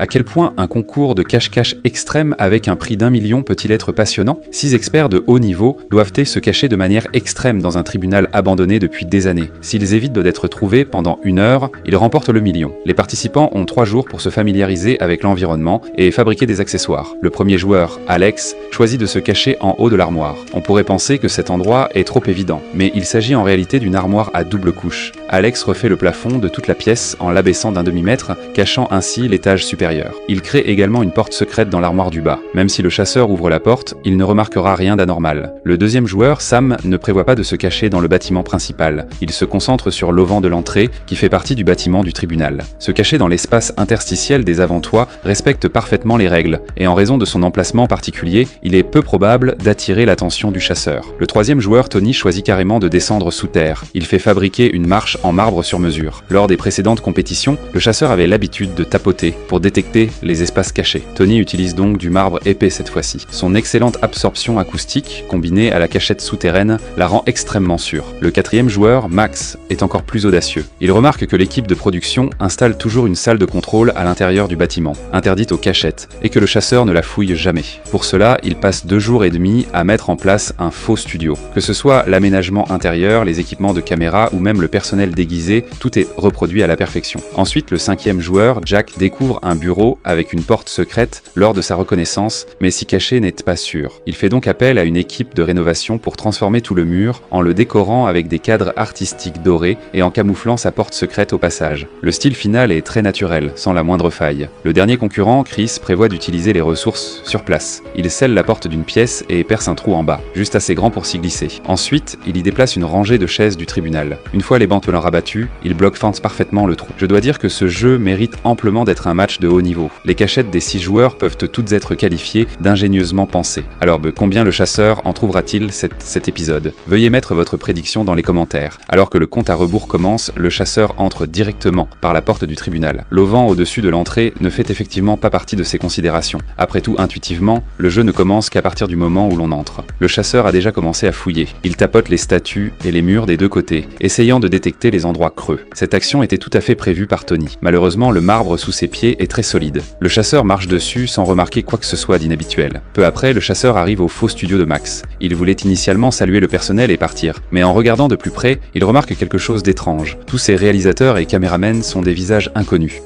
À quel point un concours de cache-cache extrême avec un prix d'1 million peut-il être passionnant? 6 experts de haut niveau doivent-ils se cacher de manière extrême dans un tribunal abandonné depuis des années. S'ils évitent d'être trouvés pendant 1 heure, ils remportent le million. Les participants ont 3 jours pour se familiariser avec l'environnement et fabriquer des accessoires. Le premier joueur, Alex, choisit de se cacher en haut de l'armoire. On pourrait penser que cet endroit est trop évident, mais il s'agit en réalité d'une armoire à double couche. Alex refait le plafond de toute la pièce en l'abaissant d'1 demi-mètre, cachant ainsi l'étage supérieur. Il crée également une porte secrète dans l'armoire du bas. Même si le chasseur ouvre la porte, il ne remarquera rien d'anormal. Le deuxième joueur, Sam, ne prévoit pas de se cacher dans le bâtiment principal. Il se concentre sur l'auvent de l'entrée, qui fait partie du bâtiment du tribunal. Se cacher dans l'espace interstitiel des avant-toits respecte parfaitement les règles, et en raison de son emplacement particulier, il est peu probable d'attirer l'attention du chasseur. Le troisième joueur, Tony, choisit carrément de descendre sous terre. Il fait fabriquer une marche en marbre sur mesure. Lors des précédentes compétitions, le chasseur avait l'habitude de tapoter pour détecter les espaces cachés. Tony utilise donc du marbre épais cette fois-ci. Son excellente absorption acoustique, combinée à la cachette souterraine, la rend extrêmement sûre. Le quatrième joueur, Max, est encore plus audacieux. Il remarque que l'équipe de production installe toujours une salle de contrôle à l'intérieur du bâtiment, interdite aux cachettes, et que le chasseur ne la fouille jamais. Pour cela, il passe 2 jours et demi à mettre en place un faux studio. Que ce soit l'aménagement intérieur, les équipements de caméra ou même le personnel déguisé, tout est reproduit à la perfection. Ensuite, le cinquième joueur, Jack, découvre un bureau avec une porte secrète lors de sa reconnaissance, mais s'y cacher n'est pas sûr. Il fait donc appel à une équipe de rénovation pour transformer tout le mur en le décorant avec des cadres artistiques dorés et en camouflant sa porte secrète au passage. Le style final est très naturel, sans la moindre faille. Le dernier concurrent, Chris, prévoit d'utiliser les ressources sur place. Il scelle la porte d'une pièce et perce un trou en bas, juste assez grand pour s'y glisser. Ensuite, il y déplace une rangée de chaises du tribunal. Une fois les bancs rabattus, il bloque parfaitement le trou. Je dois dire que ce jeu mérite amplement d'être un match de haut niveau. Les cachettes des 6 joueurs peuvent toutes être qualifiées d'ingénieusement pensées. Alors, combien le chasseur en trouvera-t-il cet épisode? Veuillez mettre votre prédiction dans les commentaires. Alors que le compte à rebours commence, le chasseur entre directement par la porte du tribunal. L'auvent au-dessus de l'entrée ne fait effectivement pas partie de ses considérations. Après tout, intuitivement, le jeu ne commence qu'à partir du moment où l'on entre. Le chasseur a déjà commencé à fouiller. Il tapote les statues et les murs des 2 côtés, essayant de détecter les endroits creux. Cette action était tout à fait prévue par Tony. Malheureusement, le marbre sous ses pieds est très solide. Le chasseur marche dessus sans remarquer quoi que ce soit d'inhabituel. Peu après, le chasseur arrive au faux studio de Max. Il voulait initialement saluer le personnel et partir, mais en regardant de plus près, il remarque quelque chose d'étrange. Tous ces réalisateurs et caméramens sont des visages inconnus.